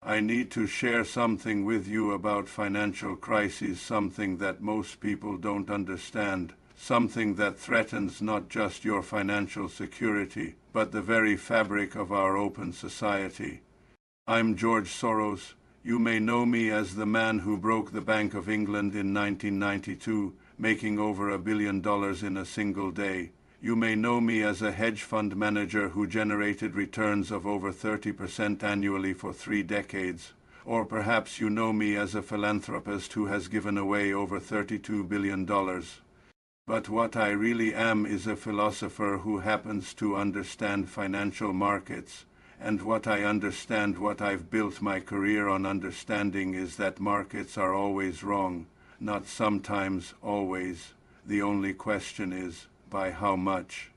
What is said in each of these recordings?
I need to share something with you about financial crises, something that most people don't understand, something that threatens not just your financial security, but the very fabric of our open society. I'm George Soros. You may know me as the man who broke the Bank of England in 1992, making over $1 billion in a single day. You may know me as a hedge fund manager who generated returns of over 30% annually for 3 decades. Or perhaps you know me as a philanthropist who has given away over $32 billion. But what I really am is a philosopher who happens to understand financial markets. And what I understand, what I've built my career on understanding, is that markets are always wrong. Not sometimes, always. The only question is, by how much?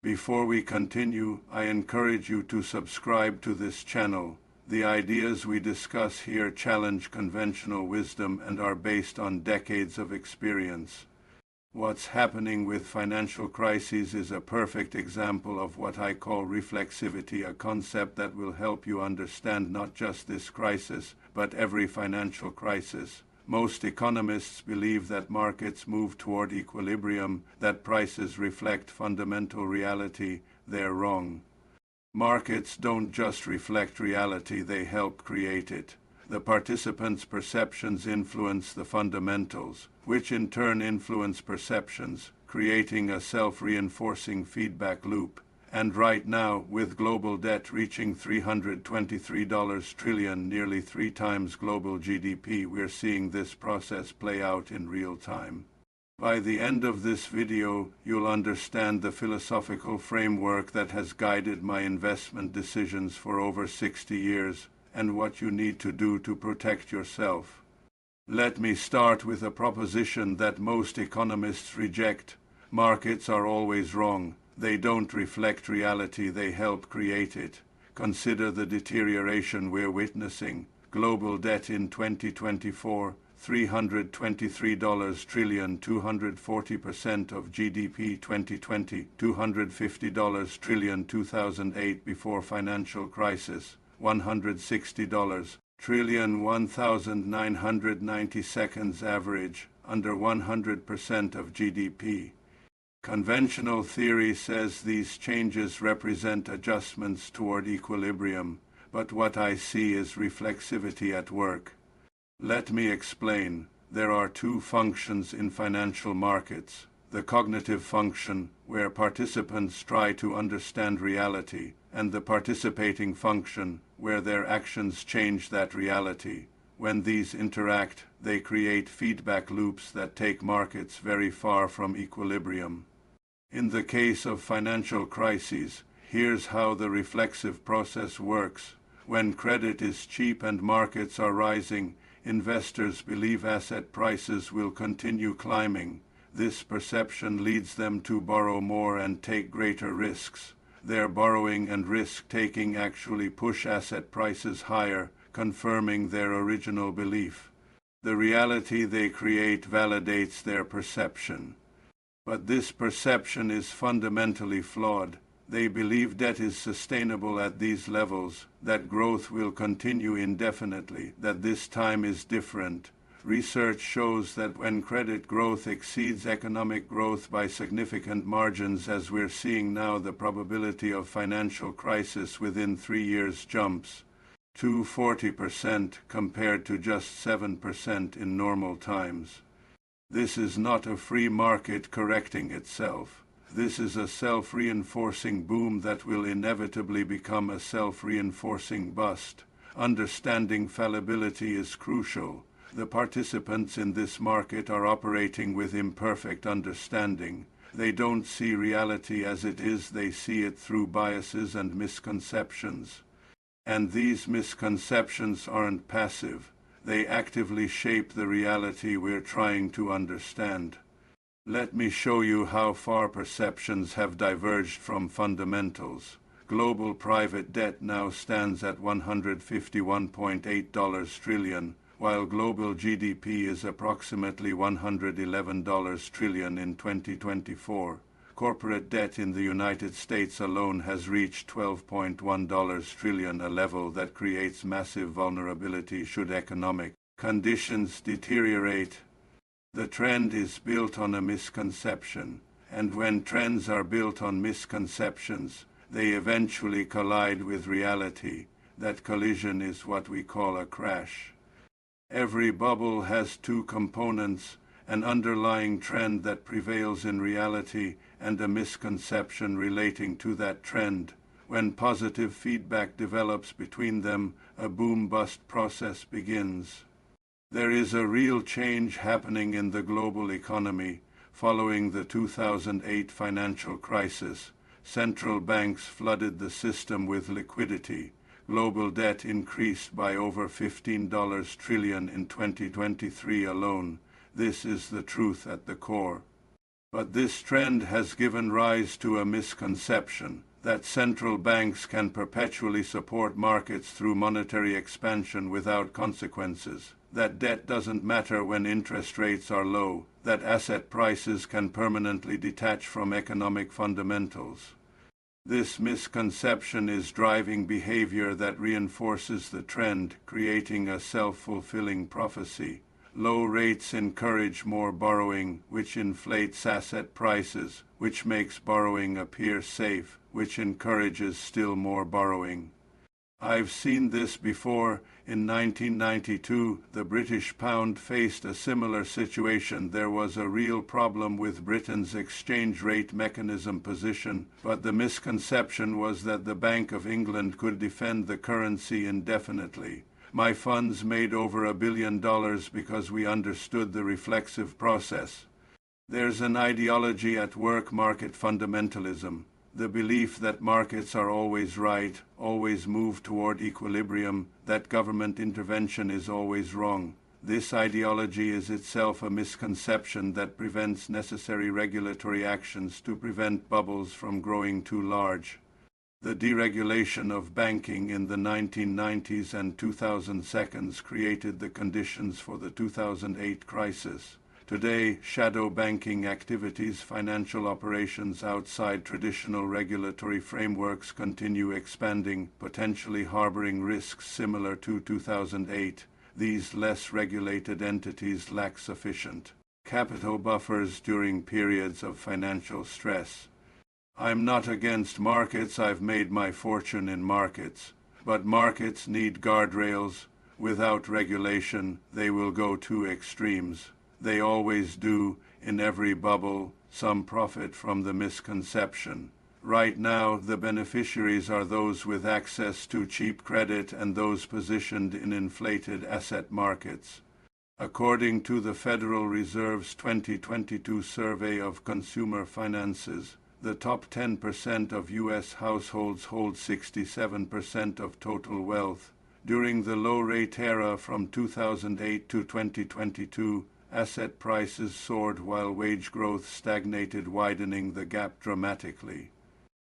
Before we continue, I encourage you to subscribe to this channel. The ideas we discuss here challenge conventional wisdom and are based on decades of experience. What's happening with financial crises is a perfect example of what I call reflexivity, a concept that will help you understand not just this crisis, but every financial crisis. Most economists believe that markets move toward equilibrium, that prices reflect fundamental reality. They're wrong. Markets don't just reflect reality, they help create it. The participants' perceptions influence the fundamentals, which in turn influence perceptions, creating a self-reinforcing feedback loop. And right now, with global debt reaching $323 trillion, nearly 3 times global GDP, we're seeing this process play out in real time. By the end of this video, you'll understand the philosophical framework that has guided my investment decisions for over 60 years, and what you need to do to protect yourself. Let me start with a proposition that most economists reject. Markets are always wrong. They don't reflect reality, they help create it. Consider the deterioration we're witnessing. Global debt in 2024, $323 trillion, 240% of GDP 2020, $250 trillion 2008 before financial crisis, $160 trillion 1,990 seconds average, under 100% of GDP. Conventional theory says these changes represent adjustments toward equilibrium, but what I see is reflexivity at work. Let me explain. There are 2 functions in financial markets. The cognitive function, where participants try to understand reality, and the participating function, where their actions change that reality. When these interact, they create feedback loops that take markets very far from equilibrium. In the case of financial crises, here's how the reflexive process works. When credit is cheap and markets are rising, investors believe asset prices will continue climbing. This perception leads them to borrow more and take greater risks. Their borrowing and risk-taking actually push asset prices higher, confirming their original belief. The reality they create validates their perception. But this perception is fundamentally flawed. They believe debt is sustainable at these levels, that growth will continue indefinitely, that this time is different. Research shows that when credit growth exceeds economic growth by significant margins, as we're seeing now, the probability of financial crisis within 3 years jumps to 40% compared to just 7% in normal times. This is not a free market correcting itself. This is a self-reinforcing boom that will inevitably become a self-reinforcing bust. Understanding fallibility is crucial. The participants in this market are operating with imperfect understanding. They don't see reality as it is, they see it through biases and misconceptions. And these misconceptions aren't passive. They actively shape the reality we're trying to understand. Let me show you how far perceptions have diverged from fundamentals. Global private debt now stands at $151.8 trillion, while global GDP is approximately $111 trillion in 2024. Corporate debt in the United States alone has reached $12.1 trillion, a level that creates massive vulnerability should economic conditions deteriorate. The trend is built on a misconception, and when trends are built on misconceptions, they eventually collide with reality. That collision is what we call a crash. Every bubble has two components: an underlying trend that prevails in reality and a misconception relating to that trend. When positive feedback develops between them, a boom-bust process begins. There is a real change happening in the global economy. Following the 2008 financial crisis, central banks flooded the system with liquidity. Global debt increased by over $15 trillion in 2023 alone. This is the truth at the core. But this trend has given rise to a misconception that central banks can perpetually support markets through monetary expansion without consequences, that debt doesn't matter when interest rates are low, that asset prices can permanently detach from economic fundamentals. This misconception is driving behavior that reinforces the trend, creating a self-fulfilling prophecy. Low rates encourage more borrowing, which inflates asset prices, which makes borrowing appear safe, which encourages still more borrowing. I've seen this before. In 1992, the British pound faced a similar situation. There was a real problem with Britain's exchange rate mechanism position, but the misconception was that the Bank of England could defend the currency indefinitely. My funds made over $1 billion because we understood the reflexive process. There's an ideology at work: market fundamentalism. The belief that markets are always right, always move toward equilibrium, that government intervention is always wrong. This ideology is itself a misconception that prevents necessary regulatory actions to prevent bubbles from growing too large. The deregulation of banking in the 1990s and 2000s created the conditions for the 2008 crisis. Today, shadow banking activities, financial operations outside traditional regulatory frameworks, continue expanding, potentially harboring risks similar to 2008. These less regulated entities lack sufficient capital buffers during periods of financial stress. I'm not against markets. I've made my fortune in markets. But markets need guardrails. Without regulation, they will go to extremes. They always do. In every bubble, some profit from the misconception. Right now, the beneficiaries are those with access to cheap credit and those positioned in inflated asset markets. According to the Federal Reserve's 2022 survey of consumer finances, the top 10% of U.S. households hold 67% of total wealth. During the low-rate era from 2008 to 2022, asset prices soared while wage growth stagnated, widening the gap dramatically.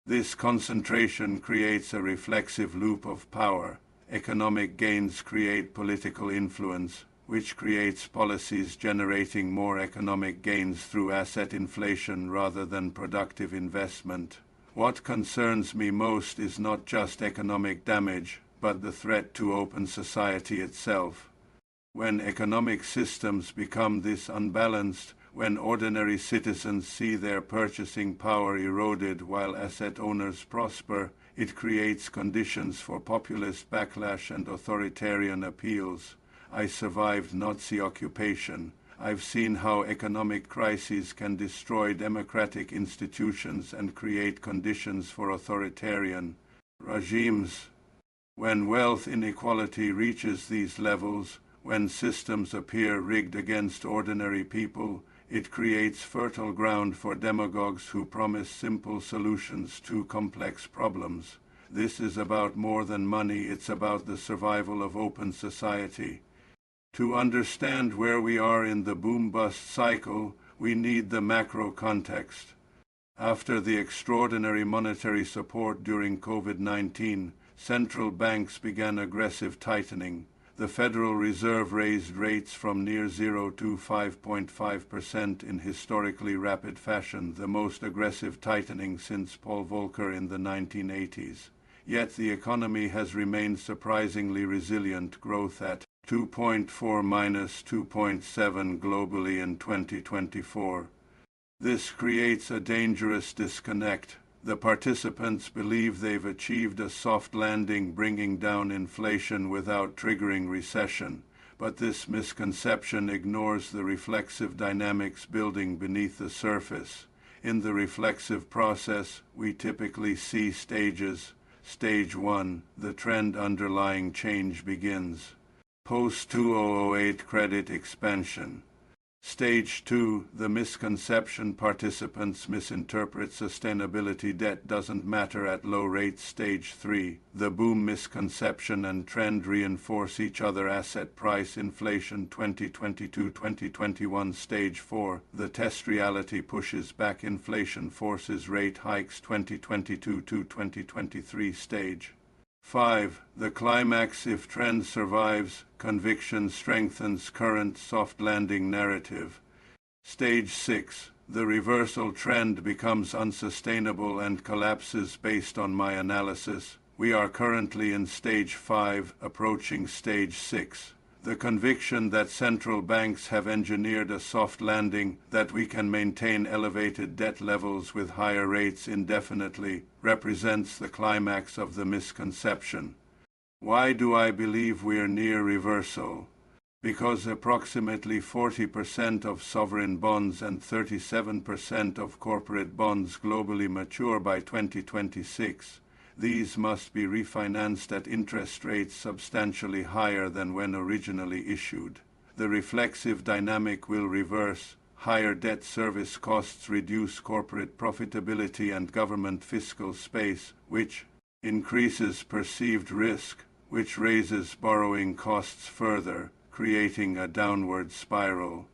This concentration creates a reflexive loop of power. Economic gains create political influence, which creates policies generating more economic gains through asset inflation rather than productive investment. What concerns me most is not just economic damage, but the threat to open society itself. When economic systems become this unbalanced, when ordinary citizens see their purchasing power eroded while asset owners prosper, it creates conditions for populist backlash and authoritarian appeals. I survived Nazi occupation. I've seen how economic crises can destroy democratic institutions and create conditions for authoritarian regimes. When wealth inequality reaches these levels, when systems appear rigged against ordinary people, it creates fertile ground for demagogues who promise simple solutions to complex problems. This is about more than money. It's about the survival of open society. To understand where we are in the boom-bust cycle, we need the macro context. After the extraordinary monetary support during COVID-19, central banks began aggressive tightening. The Federal Reserve raised rates from near zero to 5.5% in historically rapid fashion, the most aggressive tightening since Paul Volcker in the 1980s. Yet the economy has remained surprisingly resilient, growth at 2.4–2.7 globally in 2024. This creates a dangerous disconnect. The participants believe they've achieved a soft landing, bringing down inflation without triggering recession, but this misconception ignores the reflexive dynamics building beneath the surface. In the reflexive process, we typically see stages. Stage 1, the trend underlying change begins. Post-2008 credit expansion. Stage 2, the misconception: participants misinterpret sustainability, debt doesn't matter at low rates. Stage 3, the boom misconception and trend reinforce each other, asset price inflation 2022–2021. Stage 4, the test reality pushes back inflation, forces rate hikes 2022–2023. Stage 5, the climax: if trend survives, conviction strengthens current soft landing narrative. Stage 6, the reversal: trend becomes unsustainable and collapses. Based on my analysis, we are currently in stage 5, approaching stage 6. The conviction that central banks have engineered a soft landing, that we can maintain elevated debt levels with higher rates indefinitely, represents the climax of the misconception. Why do I believe we're near reversal? Because approximately 40% of sovereign bonds and 37% of corporate bonds globally mature by 2026. These must be refinanced at interest rates substantially higher than when originally issued. The reflexive dynamic will reverse. Higher debt service costs reduce corporate profitability and government fiscal space, which increases perceived risk, which raises borrowing costs further, creating a downward spiral.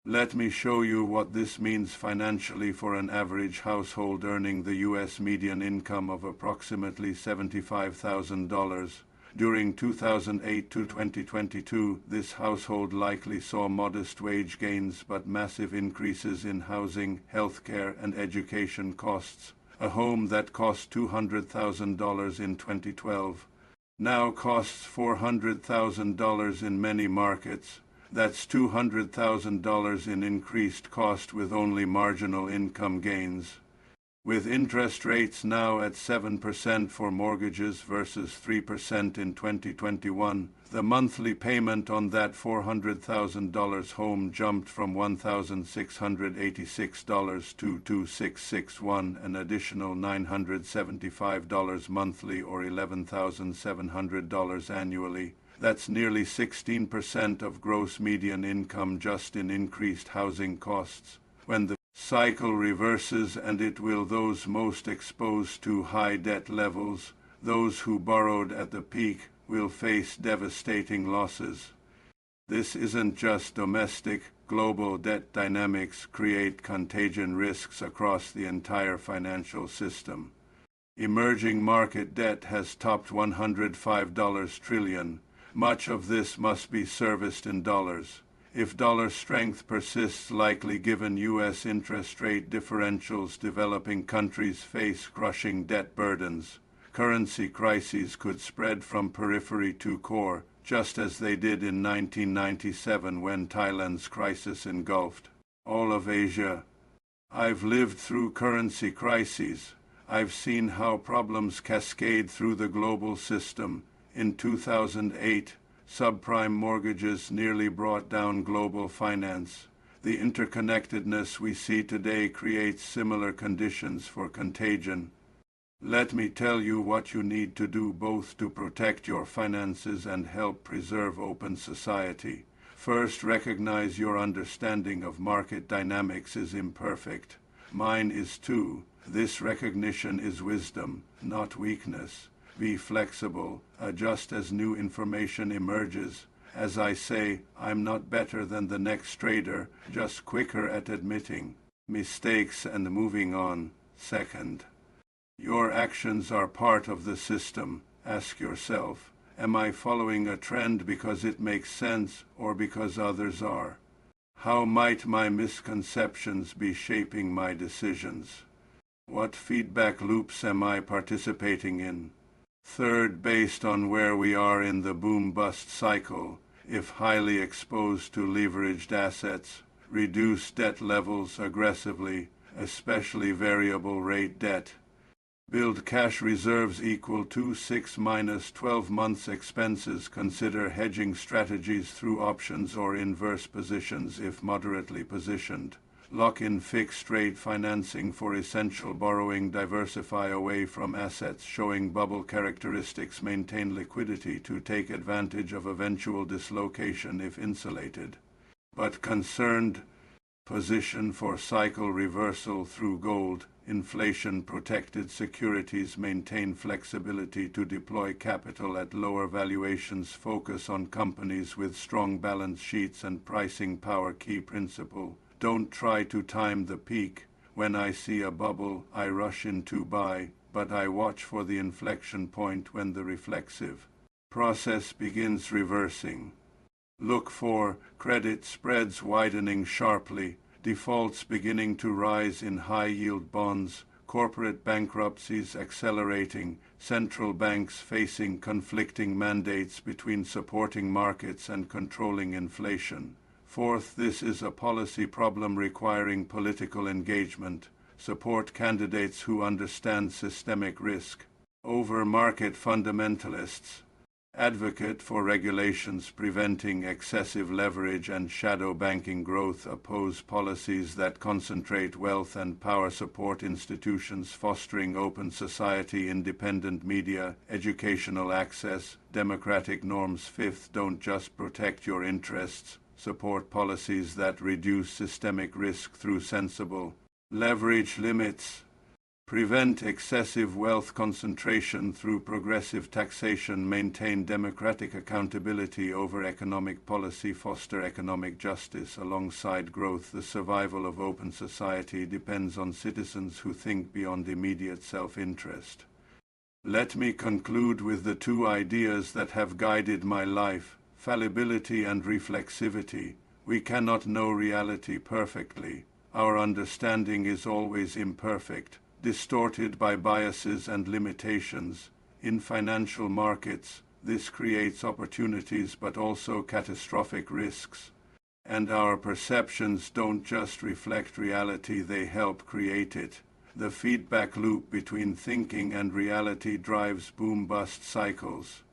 Let me show you what this means financially for an average household earning the U.S. median income of approximately $75,000. During 2008 to 2022, this household likely saw modest wage gains but massive increases in housing, healthcare, and education costs. A home that cost $200,000 in 2012 now costs $400,000 in many markets. That's $200,000 in increased cost with only marginal income gains. With interest rates now at 7% for mortgages versus 3% in 2021, the monthly payment on that $400,000 home jumped from $1,686 to $2,661, an additional $975 monthly or $11,700 annually. That's nearly 16% of gross median income just in increased housing costs. When the cycle reverses, and it will, those most exposed to high debt levels, those who borrowed at the peak, will face devastating losses. This isn't just domestic. Global debt dynamics create contagion risks across the entire financial system. Emerging market debt has topped $105 trillion. Much of this must be serviced in dollars. If dollar strength persists, likely given U.S. interest rate differentials, developing countries face crushing debt burdens. Currency crises could spread from periphery to core, just as they did in 1997 when Thailand's crisis engulfed all of Asia. I've lived through currency crises. I've seen how problems cascade through the global system. In 2008, subprime mortgages nearly brought down global finance. The interconnectedness we see today creates similar conditions for contagion. Let me tell you what you need to do, both to protect your finances and help preserve open society. First, recognize your understanding of market dynamics is imperfect. Mine is too. This recognition is wisdom, not weakness. Be flexible, adjust as new information emerges. As I say, I'm not better than the next trader, just quicker at admitting mistakes and moving on. Second, your actions are part of the system. Ask yourself, Am I following a trend because it makes sense or because others are? How might my misconceptions be shaping my decisions? What feedback loops am I participating in? Third, based on where we are in the boom-bust cycle, if highly exposed to leveraged assets, reduce debt levels aggressively, especially variable rate debt. Build cash reserves equal to 6 minus 12 months expenses. Consider hedging strategies through options or inverse positions if moderately positioned. Lock in fixed-rate financing for essential borrowing. Diversify away from assets showing bubble characteristics. Maintain liquidity to take advantage of eventual dislocation if insulated. But concerned, position for cycle reversal through gold, inflation-protected securities. Maintain flexibility to deploy capital at lower valuations. Focus on companies with strong balance sheets and pricing power. Key principle: don't try to time the peak. When I see a bubble, I rush in to buy, but I watch for the inflection point when the reflexive process begins reversing. Look for credit spreads widening sharply, defaults beginning to rise in high-yield bonds, corporate bankruptcies accelerating, central banks facing conflicting mandates between supporting markets and controlling inflation. Fourth, this is a policy problem requiring political engagement. Support candidates who understand systemic risk over market fundamentalists. Advocate for regulations preventing excessive leverage and shadow banking growth. Oppose policies that concentrate wealth and power. Support institutions fostering open society, independent media, educational access, democratic norms. Fifth, don't just protect your interests. Support policies that reduce systemic risk through sensible leverage limits. Prevent excessive wealth concentration through progressive taxation. Maintain democratic accountability over economic policy. Foster economic justice alongside growth. The survival of open society depends on citizens who think beyond immediate self-interest. Let me conclude with the two ideas that have guided my life: fallibility and reflexivity. We cannot know reality perfectly. Our understanding is always imperfect, distorted by biases and limitations. In financial markets, this creates opportunities but also catastrophic risks. And our perceptions don't just reflect reality, they help create it. The feedback loop between thinking and reality drives boom-bust cycles.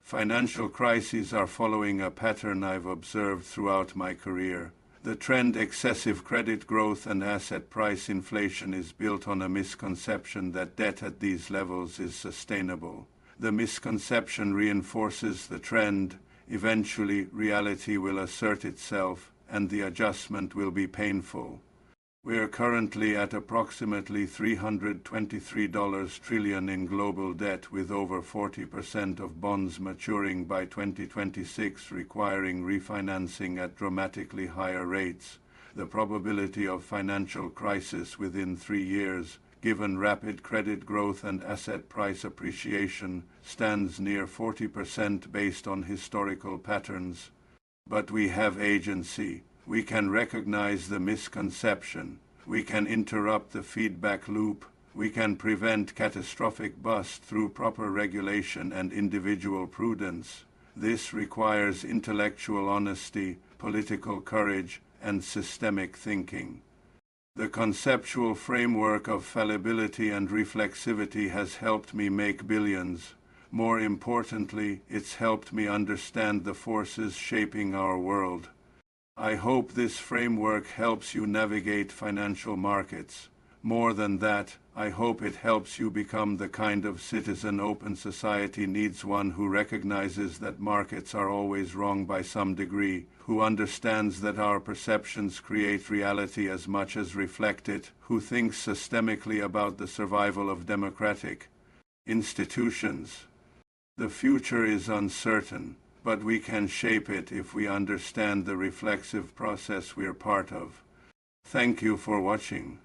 Financial crises are following a pattern I've observed throughout my career. The trend excessive credit growth and asset price inflation is built on a misconception that debt at these levels is sustainable. The misconception reinforces the trend. Eventually, reality will assert itself, and the adjustment will be painful. We are currently at approximately $323 trillion in global debt, with over 40% of bonds maturing by 2026, requiring refinancing at dramatically higher rates. The probability of financial crisis within 3 years, given rapid credit growth and asset price appreciation, stands near 40% based on historical patterns. But we have agency. We can recognize the misconception. We can interrupt the feedback loop. We can prevent catastrophic bust through proper regulation and individual prudence. This requires intellectual honesty, political courage, and systemic thinking. The conceptual framework of fallibility and reflexivity has helped me make billions. More importantly, it's helped me understand the forces shaping our world. I hope this framework helps you navigate financial markets. More than that, I hope it helps you become the kind of citizen open society needs: one who recognizes that markets are always wrong by some degree, who understands that our perceptions create reality as much as reflect it, who thinks systemically about the survival of democratic institutions. The future is uncertain, but we can shape it if we understand the reflexive process we're part of. Thank you for watching.